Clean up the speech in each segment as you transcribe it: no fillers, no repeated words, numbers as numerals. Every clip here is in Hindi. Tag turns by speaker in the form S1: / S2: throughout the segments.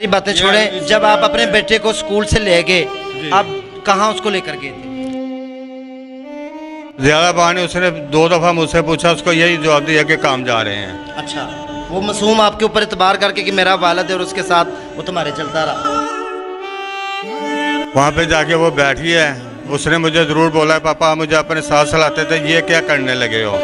S1: ये बातें छोड़ें, जब आप अपने बेटे को स्कूल से ले गए, आप कहाँ उसको लेकर गए थे?
S2: ज़्यादा बहाने उसने 2 दफ़ा मुझसे पूछा, उसको यही जवाब दिया कि काम जा रहे हैं।
S1: अच्छा, वो मासूम आपके ऊपर एतबार करके कि मेरा वालिद है और उसके साथ वो तुम्हारे चलता रहा।
S2: वहाँ पे जाके वो बैठ गया है। उसने मुझे ज़रूर बोला है, पापा आप मुझे अपने साथ चलाते थे, ये क्या करने लगे हो।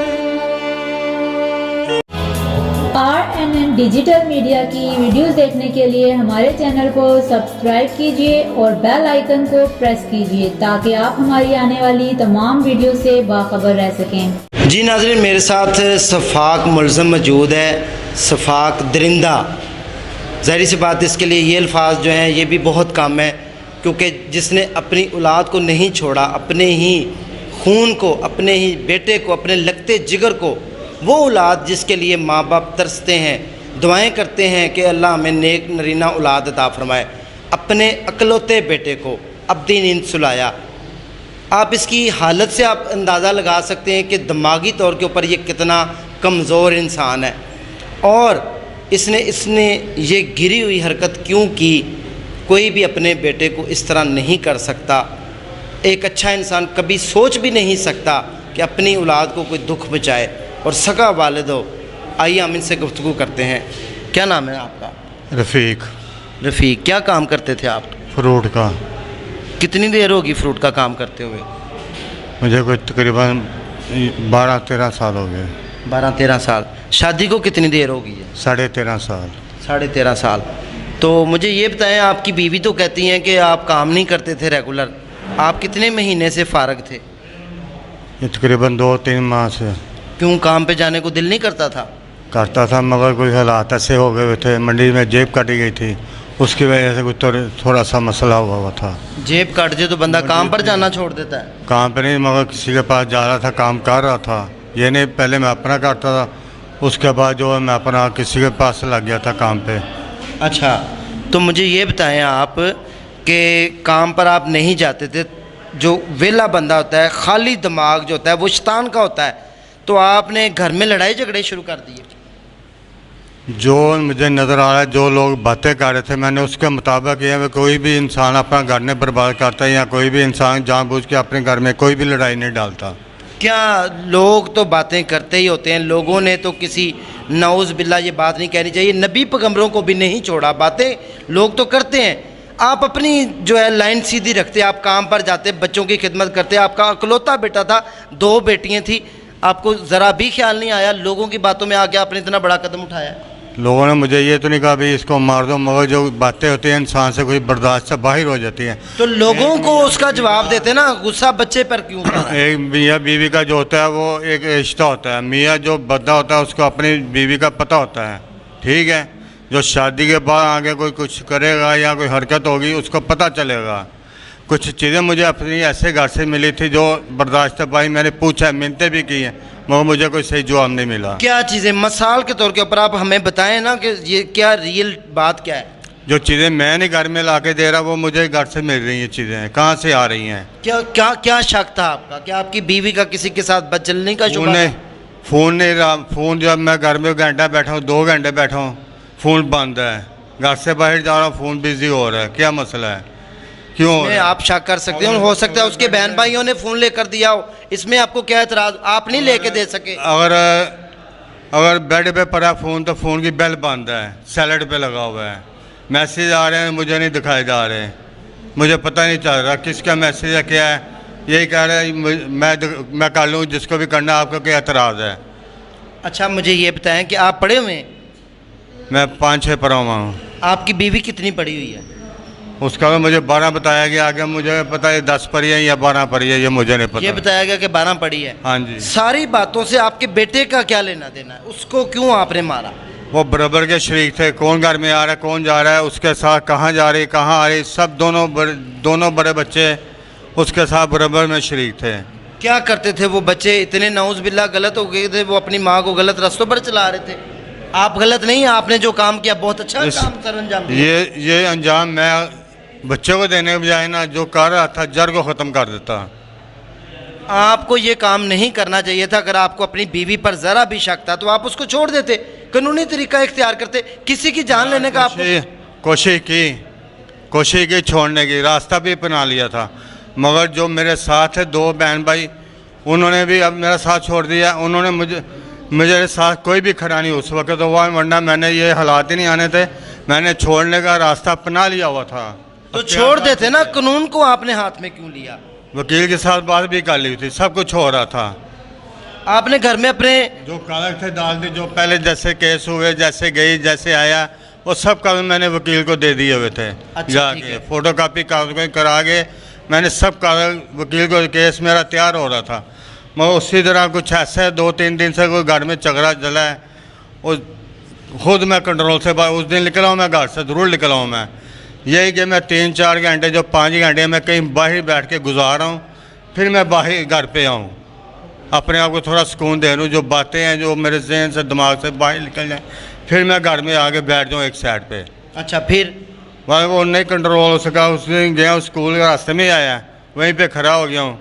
S3: RNN डिजिटल मीडिया की वीडियोस देखने के लिए हमारे चैनल को सब्सक्राइब कीजिए और बेल आइकन को प्रेस कीजिए ताकि आप हमारी आने वाली तमाम वीडियो से बाखबर रह सकें।
S1: जी नाज़रीन, मेरे साथ सफ़ाक मुलज़म मौजूद है, सफ़ाक दरिंदा। ज़ाहिर सी बात, इसके लिए ये अल्फाज जो हैं ये भी बहुत कम है, क्योंकि जिसने अपनी औलाद को नहीं छोड़ा, अपने ही खून को, अपने ही बेटे को, अपने लगते जिगर को, वो औलाद जिसके लिए माँ बाप तरसते हैं, दुआएं करते हैं कि अल्लाह हमें नेक नरीना औलाद अता फरमाए, अपने अकलौते बेटे को अब्दी नींद सुलाया। आप इसकी हालत से आप अंदाज़ा लगा सकते हैं कि दिमागी तौर के ऊपर ये कितना कमज़ोर इंसान है और इसने ये गिरी हुई हरकत क्यों की। कोई भी अपने बेटे को इस तरह नहीं कर सकता। एक अच्छा इंसान कभी सोच भी नहीं सकता कि अपनी औलाद को कोई दुख बचाए और सगा वालिद हो। आइए हम इनसे गुफ्तगू करते हैं। क्या नाम है आपका?
S2: रफ़ीक।
S1: रफ़ीक, क्या काम करते थे आप?
S2: फ्रूट का।
S1: कितनी देर होगी फ्रूट का काम करते हुए?
S2: मुझे कोई तकरीबन 12-13 साल हो गए।
S1: 12-13 साल। शादी को कितनी देर होगी?
S2: 13.5 साल।
S1: 13.5 साल। तो मुझे ये बताएं, आपकी बीवी तो कहती हैं कि आप काम नहीं करते थे रेगुलर। आप कितने महीने से फारग थे?
S2: ये तकरीबन 2-3 माह से।
S1: क्यों, काम पे जाने को दिल नहीं करता था?
S2: करता था, मगर कोई हालात ऐसे हो गए थे, मंडी में जेब काटी गई थी, उसकी वजह से कुछ थोड़ा सा मसला हुआ था।
S1: जेब काट जाए तो बंदा काम पर जाना छोड़ देता है?
S2: काम पे नहीं, मगर किसी के पास जा रहा था, काम कर रहा था। ये नहीं, पहले मैं अपना करता था, उसके बाद जो है मैं अपना किसी के पास लग गया था काम पे।
S1: अच्छा, तो मुझे ये बताएं आप कि काम पर आप नहीं जाते थे, जो वेला बंदा होता है, खाली दिमाग जो होता है वो शैतान का होता है, तो आपने घर में लड़ाई झगड़े शुरू कर दिए?
S2: जो मुझे नज़र आ रहा है, जो लोग बातें कर रहे थे, मैंने उसके मुताबिक ये कोई भी इंसान अपना घर नहीं बर्बाद करता या कोई भी इंसान जानबूझ के अपने घर में कोई भी लड़ाई नहीं डालता।
S1: क्या लोग तो बातें करते ही होते हैं, लोगों ने तो किसी नौज़ बिल्ला ये बात नहीं कहनी चाहिए, नबी पैगंबरों को भी नहीं छोड़ा, बातें लोग तो करते हैं। आप अपनी जो है लाइन सीधी रखते, आप काम पर जाते, बच्चों की खिदमत करते। आपका अकलौता बेटा था, 2 बेटियां थी, आपको ज़रा भी ख्याल नहीं आया, लोगों की बातों में आके आपने इतना बड़ा कदम उठाया?
S2: लोगों ने मुझे ये तो नहीं कहा भाई इसको मार दो, मगर जो बातें होती हैं इंसान से कोई बर्दाश्त से बाहर हो जाती हैं।
S1: तो लोगों को उसका जवाब देते ना, गुस्सा बच्चे पर क्यों?
S2: एक मियाँ बीवी का जो होता है वो एक रिश्ता होता है। मियाँ जो बंदा होता है उसको अपनी बीवी का पता होता है, ठीक है। जो शादी के बाद आगे कोई कुछ करेगा या कोई हरकत होगी उसको पता चलेगा। कुछ चीज़ें मुझे अपनी ऐसे घर से मिली थी जो बर्दाश्त भाई, मैंने पूछा, मिन्नतें भी की हैं, मगर मुझे कोई सही जवाब नहीं मिला। क्या
S1: चीज़ें मिसाल के तौर के ऊपर आप हमें बताएं ना कि ये क्या रियल बात क्या है?
S2: जो चीज़ें मैं नहीं घर में ला के दे रहा वो मुझे घर से मिल रही हैं। चीज़ें कहाँ से आ रही हैं?
S1: क्या क्या क्या शक था आपका? क्या आपकी बीवी का किसी के साथ बदचलनी का शुबा?
S2: फ़ोन नहीं रहा। फ़ोन जब मैं घर में घंटा बैठा हूँ, 2 घंटे बैठा हूँ, फ़ोन बंद है। घर से बाहर जा रहा हूँ, फ़ोन बिजी हो रहा है। क्या मसला है, क्यों?
S1: आप शक कर सकते हो, हो सकता है उसके बहन भाइयों ने फ़ोन लेकर दिया हो, इसमें आपको क्या एतराज़? आप नहीं लेके दे सके?
S2: अगर बेड पे पड़ा फ़ोन तो फ़ोन की बेल बंद है, साइलेंट पे लगा हुआ है, मैसेज आ रहे हैं मुझे नहीं दिखाए जा रहे, मुझे पता नहीं चल रहा किसका मैसेज है क्या है। यही कह रहे हैं मैं कर लूँ, जिसको भी करना, आपका क्या एतराज़ है?
S1: अच्छा, मुझे ये बताएं कि आप पढ़े हुए हैं?
S2: मैं 5-6 पढ़ा हुआ हूँ।
S1: आपकी बीवी कितनी पढ़ी हुई है?
S2: उसका मुझे 12 बताया गया, आगे मुझे पता है 10 पढ़ी है या 12 पढ़ी है, ये मुझे नहीं पता।
S1: ये बताया गया कि 12 पढ़ी है?
S2: हाँ जी।
S1: सारी बातों से आपके बेटे का क्या लेना देना है? उसको क्यों आपने मारा?
S2: वो बराबर के शरीक थे, कौन घर में आ रहा है, कौन जा रहा है, उसके साथ कहाँ जा रही, कहाँ आ रही, सब दोनों बड़े बच्चे उसके साथ बराबर में शरीक थे।
S1: क्या करते थे वो बच्चे? इतने नौज़ बिल्ला गलत हो गए थे, वो अपनी माँ को गलत रास्तों पर चला रहे थे। आप गलत नहीं, आपने जो काम किया बहुत अच्छा काम सर अंजाम दिया।
S2: ये अंजाम मैं बच्चों को देने के बजाय ना जो कर रहा था जड़ को ख़त्म कर देता।
S1: आपको ये काम नहीं करना चाहिए था। अगर आपको अपनी बीवी पर ज़रा भी शक था तो आप उसको छोड़ देते, कानूनी तरीका इख्तियार करते। किसी की जान लेने का आपको
S2: कोशिश की छोड़ने की, रास्ता भी अपना लिया था, मगर जो मेरे साथ है 2 बहन भाई, उन्होंने भी अब मेरा साथ छोड़ दिया। उन्होंने मुझे साथ कोई भी खड़ा नहीं उस वक्त, तो वरना मैंने ये हालात ही नहीं आने थे, मैंने छोड़ने का रास्ता अपना लिया हुआ था।
S1: तो छोड़ देते ना, कानून को आपने हाथ में क्यों लिया?
S2: वकील के साथ बात भी कर ली थी, सब कुछ हो रहा था।
S1: आपने घर में अपने
S2: जो कागज थे डाल दी, जो पहले जैसे केस हुए, जैसे गई, जैसे आया, वो सब कागज मैंने वकील को दे दिए हुए थे।
S1: अच्छा, ठीक
S2: जाके
S1: है।
S2: फोटो कापी कागज को करा के मैंने सब कागज वकील को, केस मेरा तैयार हो रहा था। मगर उसी तरह कुछ ऐसा है 2-3 दिन से कोई घर में झगड़ा जला है, और खुद मैं कंट्रोल से उस दिन निकला हूँ, मैं घर से ज़रूर निकला हूँ मैं। यही कि मैं 3-4 घंटे, जो 5 घंटे मैं कहीं बाहर बैठ के गुजार रहा हूँ, फिर मैं बाहर घर पे आऊँ, अपने आप को थोड़ा सुकून दे दूँ, जो बातें हैं जो मेरे जहन से दिमाग से बाहर निकल जाए, फिर मैं घर में आके बैठ जाऊँ एक साइड पे।
S1: अच्छा, फिर
S2: वहाँ वो नहीं कंट्रोल हो सका। उस दिन गया स्कूल के रास्ते में ही आया, वहीं पे खड़ा हो गया हूँ,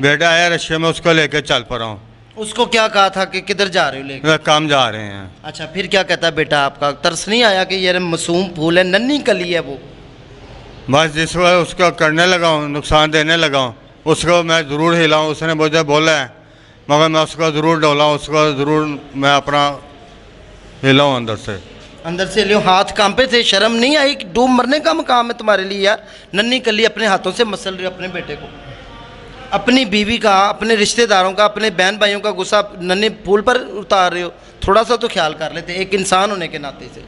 S2: बेटा आया रिक्शे में, उसको लेके चल पड़ा हूँ।
S1: उसको क्या कहा था कि किधर जा रहे हो लेके?
S2: वह काम जा रहे हैं।
S1: अच्छा, फिर क्या कहता है बेटा आपका? तरस नहीं आया कि ये मासूम फूल है, नन्ही कली है वो?
S2: बस जिस वक्त उसको करने लगा हूँ, नुकसान देने लगा हूँ, उसको मैं ज़रूर हिलाऊँ। उसने मुझे बोला है, मगर मैं उसको ज़रूर डोलाऊँ, उसको ज़रूर मैं अपना हिलाऊँ अंदर से
S1: लियो। हाथ कांपे थे, शर्म नहीं आई? डूब मरने का मकाम है तुम्हारे लिए यार, नन्ही कली अपने हाथों से मसल रहे हो अपने बेटे को, अपनी बीवी का, अपने रिश्तेदारों का, अपने बहन भाइयों का गुस्सा नन्हे फूल पर उतार रहे हो। थोड़ा सा तो ख्याल कर लेते एक इंसान होने के नाते से।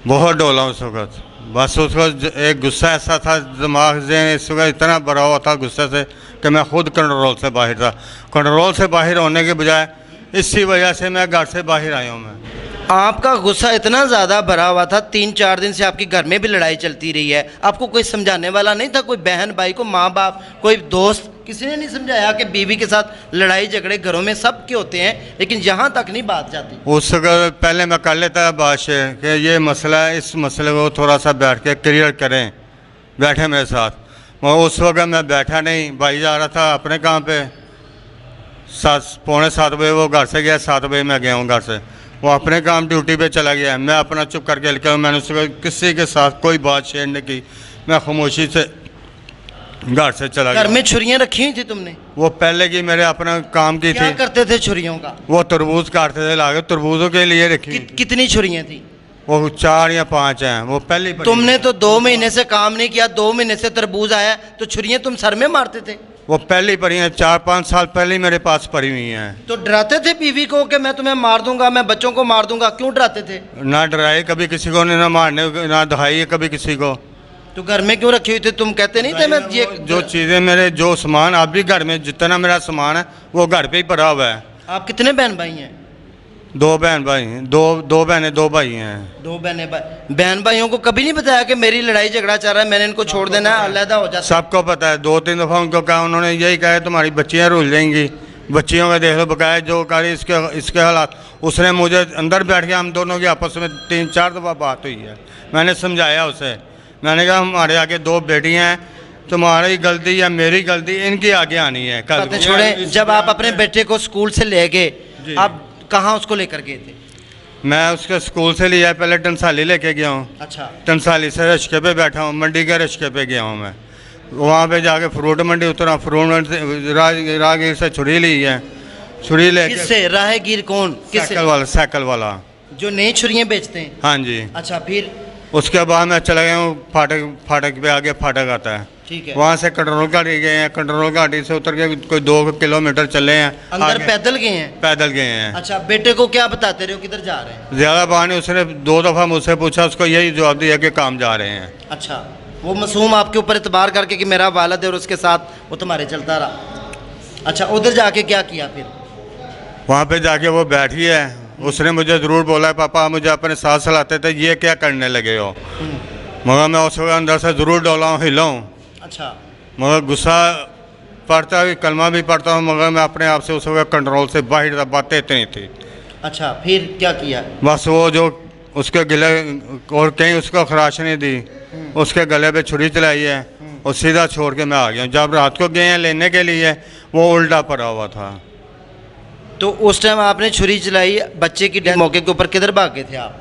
S2: बहुत डोला उस वक्त, बस उसको एक गुस्सा ऐसा था दिमाग से, इस वक्त इतना भरा हुआ था गुस्से से कि मैं खुद कंट्रोल से बाहर था। कंट्रोल से बाहर होने के बजाय इसी वजह से मैं घर से बाहर आया हूँ। मैं
S1: आपका गुस्सा इतना ज़्यादा भरा हुआ था, 3-4 दिन से आपके घर में भी लड़ाई चलती रही है, आपको कोई समझाने वाला नहीं था? कोई बहन भाई को, माँ बाप, कोई दोस्त, किसी ने नहीं समझाया कि बीवी के साथ लड़ाई झगड़े घरों में सब के होते हैं, लेकिन यहाँ तक नहीं बात जाती?
S2: उस वक्त पहले मैं कर लेता बात से कि ये मसला है, इस मसले को थोड़ा सा बैठ के क्लियर करें, बैठे मेरे साथ। मगर उस वक्त मैं बैठा नहीं, भाई जा रहा था अपने काम पे, 7-पौने 7 बजे वो घर से गया, 7 बजे मैं गया हूँ घर से, वो अपने काम ड्यूटी पे चला गया। मैं अपना चुप करके निकला। मैंने उसको किसी के साथ कोई बात शेयर नहीं की, मैं खामोशी से घर से चला गया।
S1: घर में छुरियां रखी हुई थी तुमने?
S2: वो पहले की मेरे अपना काम की
S1: क्या
S2: थी।
S1: करते थे छुरियों का?
S2: वो तरबूज काटते थे, लाके तरबूजों के लिए रखी।
S1: कितनी छुरियां थी?
S2: वो 4 या 5 हैं। वो पहले
S1: तुमने तो 2 महीने से काम नहीं किया, 2 महीने से तरबूज आया, तो छुरियां तुम सर में मारते थे?
S2: वो पहले ही पड़ी हैं, 4-5 साल पहले ही मेरे पास पड़ी हुई हैं।
S1: तो डराते थे बीवी को कि मैं तुम्हें मार दूंगा, मैं बच्चों को मार दूंगा? क्यों डराते थे?
S2: ना डराए कभी किसी को, ना मारने, ना दहाई कभी किसी को।
S1: तो घर में क्यों रखी हुई थी? तुम कहते नहीं थे मैं ये
S2: जो चीज़ें मेरे, जो सामान आप भी घर में, जितना मेरा सामान है वो घर पे ही पड़ा हुआ है।
S1: आप कितने बहन भाई हैं?
S2: 2 बहन भाई हैं, 2 बहनें 2 भाई हैं।
S1: 2 बहन भाइयों को कभी नहीं बताया कि मेरी लड़ाई झगड़ा चल रहा है, मैंने इनको छोड़ देना है, अलहदा हो जाता?
S2: सबको पता है। 2-3 दफ़ा उनको कहा, उन्होंने यही कहा तुम्हारी बच्चियाँ रुल जाएंगी, बच्चियों का देख लो, बकाया जो कहा इसके हालात। उसने मुझे अंदर बैठ के, हम दोनों की आपस में 3-4 दफ़ा बात हुई है। मैंने समझाया उसे, मैंने कहा हमारे आगे 2 बेटियाँ हैं, तुम्हारी गलती या मेरी गलती, इनकी आगे आनी है।
S1: बातें छोड़ें, जब आप अपने बेटे को स्कूल से ले गए, आप कहाँ उसको लेकर गए थे?
S2: मैं उसके स्कूल से लिया, पहले टंसाली लेके गया हूँ।
S1: अच्छा।
S2: टंसाली से रिक्शे पे बैठा हूँ, मंडी के रिक्शे पे गया हूँ मैं। वहाँ पे जाके फ्रूट मंडी उतरा, फ्रूट मंडी राहगीर से छुरी ली है, छुरी लेके।
S1: किससे? राहगीर कौन?
S2: साइकिल वाला
S1: जो नई छुरियाँ बेचते हैं?
S2: हाँ जी।
S1: अच्छा, फिर?
S2: उसके बाद मैं चला गया हूँ फाटक पे, आगे फाटक आता है,
S1: ठीक है।
S2: वहाँ से कंट्रोल घाटी गए हैं, कंट्रोल घाटी से उतर के कोई 2 किलोमीटर चले हैं,
S1: अंदर पैदल गए हैं?
S2: पैदल गए हैं।
S1: अच्छा, बेटे को क्या बताते रहे हो किधर जा रहे हैं?
S2: ज़्यादा बात नहीं, उसने 2 दफ़ा मुझसे पूछा, उसको यही जवाब दिया कि काम जा रहे हैं।
S1: अच्छा, वो मासूम आपके ऊपर इतबार करके कि मेरा वालिद है और उसके साथ वो तुम्हारे चलता रहा। अच्छा, उधर जाके क्या किया फिर?
S2: वहाँ पे जाके वो बैठी है, उसने मुझे ज़रूर बोला पापा मुझे अपने साथ चलाते थे, ये क्या करने लगे हो? मगर मैं उस वक्त अंदर से ज़रूर डोला हूँ, हिला हूँ।
S1: अच्छा।
S2: मगर गुस्सा पढ़ता भी, कलमा भी पढ़ता हूँ, मगर मैं अपने आप से उस वक्त कंट्रोल से बाहर था, बातें इतनी थी।
S1: अच्छा, फिर क्या किया?
S2: बस वो जो उसके गले, और कहीं उसको खराश नहीं दी, उसके गले पे छुरी चलाई है और सीधा छोड़ के मैं आ गया। जब रात को गए हैं लेने के लिए, वो उल्टा पड़ा हुआ था।
S1: तो उस टाइम आपने छुरी चलाई, बच्चे की डेथ मौके के ऊपर, किधर भाग गए थे आप?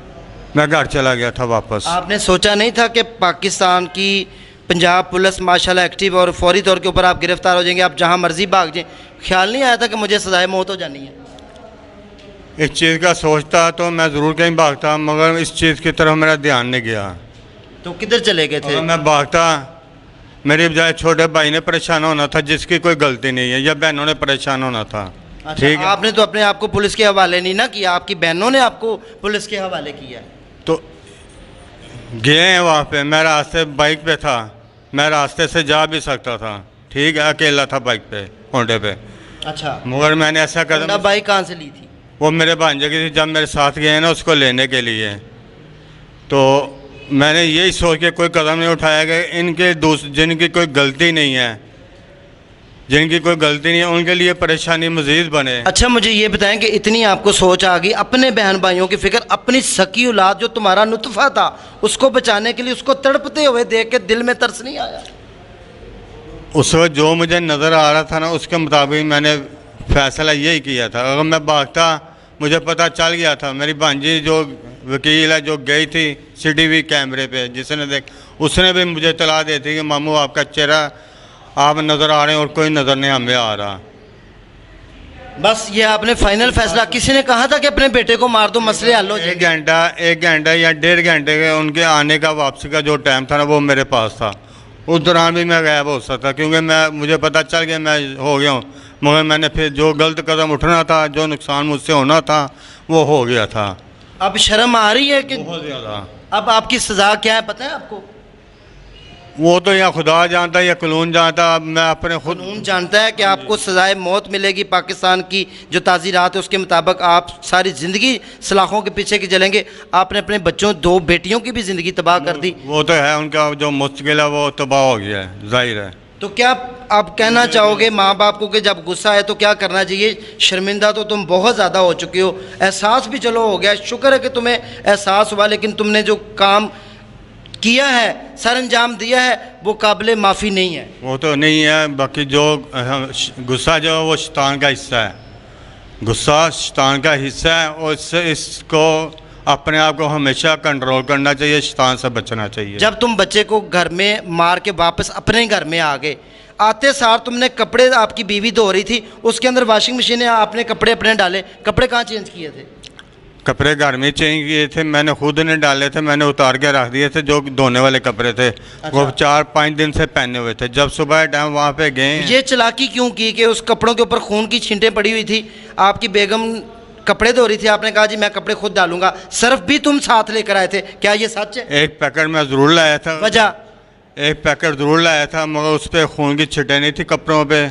S2: मैं घर चला गया था वापस।
S1: आपने सोचा नहीं था कि पाकिस्तान की पंजाब पुलिस माशाल्लाह एक्टिव और फौरी तौर के ऊपर आप गिरफ्तार हो जाएंगे, आप जहां मर्जी भाग जाएं? ख्याल नहीं आया था कि मुझे सजाए मौत हो जानी है?
S2: इस चीज़ का सोचता तो मैं ज़रूर कहीं भागता, मगर इस चीज़ की तरफ मेरा ध्यान नहीं गया।
S1: तो किधर चले गए थे?
S2: अगर मैं भागता, मेरे बजाय छोटे भाई ने परेशान होना था जिसकी कोई गलती नहीं है, या बहनों ने परेशान होना था।
S1: अच्छा,
S2: ठीक है,
S1: आपने तो अपने आप को पुलिस के हवाले नहीं ना किया, आपकी बहनों ने आपको पुलिस के हवाले किया।
S2: तो गए हैं वहाँ पे, मैं रास्ते बाइक पे था, मैं रास्ते से जा भी सकता था, ठीक है, अकेला था बाइक पे, होंडे पे।
S1: अच्छा,
S2: मगर मैंने ऐसा कदम,
S1: बाइक कहाँ से ली थी?
S2: वो मेरे भांजे की थी, जब मेरे साथ गए ना उसको लेने के लिए, तो मैंने यही सोच के कोई कदम नहीं उठाया कि इनके जिनकी कोई गलती नहीं है, जिनकी कोई गलती नहीं है, उनके लिए परेशानी मज़ीद बने।
S1: अच्छा, मुझे ये बताएं कि इतनी आपको सोच आ गई, अपने बहन भाइयों की फिक्र, अपनी सकी औलाद जो तुम्हारा नुतफ़ा था उसको बचाने के लिए उसको तड़पते हुए देख के दिल में तरस नहीं आया?
S2: उस वक्त जो मुझे नज़र आ रहा था ना, उसके मुताबिक मैंने फ़ैसला यही किया था। अगर मैं भागता, मुझे पता चल गया था, मेरी भांजी जो वकील है जो गई थी CCTV कैमरे पे, जिसने देख, उसने भी मुझे इत्तला दी थी कि मामू आपका चेहरा आप नज़र आ रहे हैं और कोई नज़र नहीं हमें आ रहा।
S1: बस ये आपने फाइनल फैसला, किसी ने कहा था कि अपने बेटे को मार दो मसले हल हो जाएंगे?
S2: 1 घंटा या 1.5 घंटे के उनके आने का, वापसी का जो टाइम था ना, वो मेरे पास था। उस दौरान भी मैं गायब हो सकता, क्योंकि मुझे पता चल गया मैं हो गया हूँ, मगर मैंने फिर जो गलत कदम उठना था, जो नुकसान मुझसे होना था, वो हो गया था।
S1: अब शर्म आ रही है कि
S2: बहुत ज़्यादा।
S1: अब आपकी सज़ा क्या है पता है आपको?
S2: वो तो या खुदा जानता या कानून जानता, अब मैं अपने खुद,
S1: कानून जानता है कि आपको सजाए मौत मिलेगी। पाकिस्तान की जो ताज़ीरात है उसके मुताबिक आप सारी ज़िंदगी सलाखों के पीछे की जलेंगे। आपने अपने बच्चों, 2 बेटियों की भी ज़िंदगी तबाह कर दी।
S2: वो तो है, उनका जो मुश्किल है वो तबाह हो गया है, जाहिर है।
S1: तो क्या आप कहना चाहोगे माँ बाप को कि जब गुस्सा है तो क्या करना चाहिए? शर्मिंदा तो तुम बहुत ज़्यादा हो चुके हो, एहसास भी चलो हो गया, शुक्र है कि तुम्हें एहसास हुआ, लेकिन तुमने जो काम किया है, सर अंजाम दिया है, वो काबिल माफ़ी नहीं है।
S2: वो तो नहीं है, बाकी जो गुस्सा जो है वो शैतान का हिस्सा है, गुस्सा शैतान का हिस्सा है, और इसको अपने आप को हमेशा कंट्रोल करना चाहिए, शैतान से बचना चाहिए।
S1: जब तुम बच्चे को घर में मार के वापस अपने घर में आ गए, आते सार तुमने कपड़े, आपकी बीवी धो रही थी, उसके अंदर वॉशिंग मशीन है, आपने कपड़े अपने डाले, कपड़े कहाँ चेंज किए थे?
S2: कपड़े घर में चेंज किए थे, मैंने खुद ने डाले थे, मैंने उतार के रख दिए थे, जो धोने वाले कपड़े थे। अच्छा। वो 4-5 दिन से पहने हुए थे। जब सुबह टाइम वहाँ पे गए,
S1: ये चालाकी क्यों की कि उस कपड़ों के ऊपर खून की छींटें पड़ी हुई थी, आपकी बेगम कपड़े धो रही थी, आपने कहा जी मैं कपड़े खुद डालूंगा, सर्फ भी तुम साथ लेकर आए थे, क्या ये सच है?
S2: एक पैकेट मैं ज़रूर लाया था,
S1: वजह?
S2: एक पैकेट ज़रूर लाया था, मगर उस पर खून की छींटें नहीं थी कपड़ों पे।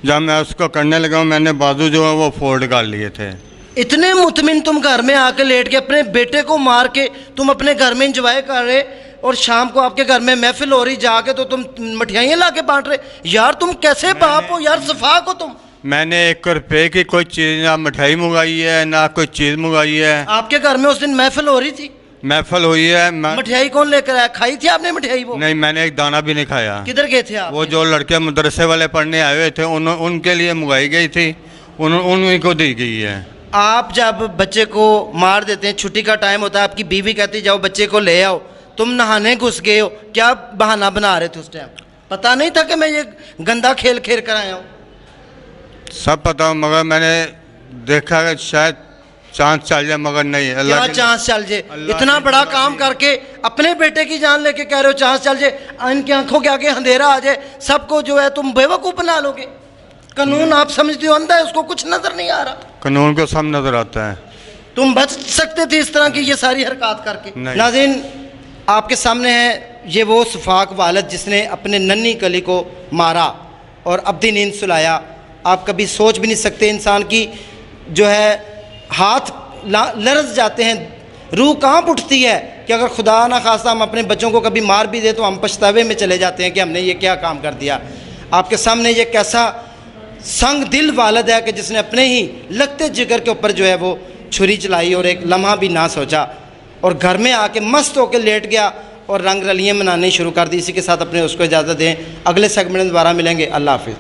S2: जब मैं उसको करने लगा, मैंने बाजू जो है वो फोल्ड कर लिए थे।
S1: इतने मुतमिन तुम घर में आके लेट के अपने बेटे को मार के तुम अपने घर में इंजॉय कर रहे, और शाम को आपके घर में महफिल हो रही, जाके तो तुम मिठाइयाँ ला के बांट रहे। यार तुम कैसे बाप हो यार, सफाक हो तुम।
S2: मैंने 1 रुपये की कोई चीज़, ना मिठाई मंगाई है, ना कोई चीज़ मंगाई है।
S1: आपके घर में उस दिन महफिल हो रही थी?
S2: महफिल हुई है।
S1: मिठाई कौन लेकर आया? खाई थी आपने मिठाई? वो
S2: नहीं, मैंने एक दाना भी नहीं खाया।
S1: किधर गए थे आप?
S2: वो जो लड़के मदरसे वाले पढ़ने आए हुए थे, उनके लिए मंगाई गई थी, उन्हीं को दी गई है।
S1: आप जब बच्चे को मार देते हैं, छुट्टी का टाइम होता है, आपकी बीवी कहती जाओ बच्चे को ले आओ, तुम नहाने घुस गए हो, क्या बहाना बना रहे थे उस टाइम? पता नहीं था कि मैं ये गंदा खेल खेल कर आया हूँ?
S2: सब पता, मगर मैंने देखा कि शायद चांस चल जाए, मगर नहीं।
S1: क्या चांस चल जाए? इतना बड़ा काम करके अपने बेटे की जान लेके कह रहे हो चांस चल जाए, इनकी आंखों के आगे अंधेरा आ जाए, सबको जो है तुम बेवकूफ़ बना लोगे। कानून आप समझते हो अंधा है, उसको कुछ नजर नहीं आ रहा।
S2: कानून को सब नजर आता है।
S1: तुम बच सकते थे इस तरह की ये सारी हरकत करके। नाज़रीन, आपके सामने है ये वो सफाक वालिद जिसने अपने नन्ही कली को मारा और अब्दी नींद सुलाया। आप कभी सोच भी नहीं सकते, इंसान की जो है हाथ लरज़ जाते हैं, रूह कांप उठती है कि अगर खुदा ना खास्ता हम अपने बच्चों को कभी मार भी दे तो हम पछतावे में चले जाते हैं कि हमने ये क्या काम कर दिया। आपके सामने ये कैसा संग दिल वालिद है कि जिसने अपने ही लगते जिगर के ऊपर जो है वो छुरी चलाई और एक लम्हा भी ना सोचा, और घर में आके मस्त होकर लेट गया और रंग रलियाँ मनानी शुरू कर दी। इसी के साथ अपने उसको इजाज़त दें, अगले सेगमेंट में दोबारा मिलेंगे। अल्लाह हाफिज़।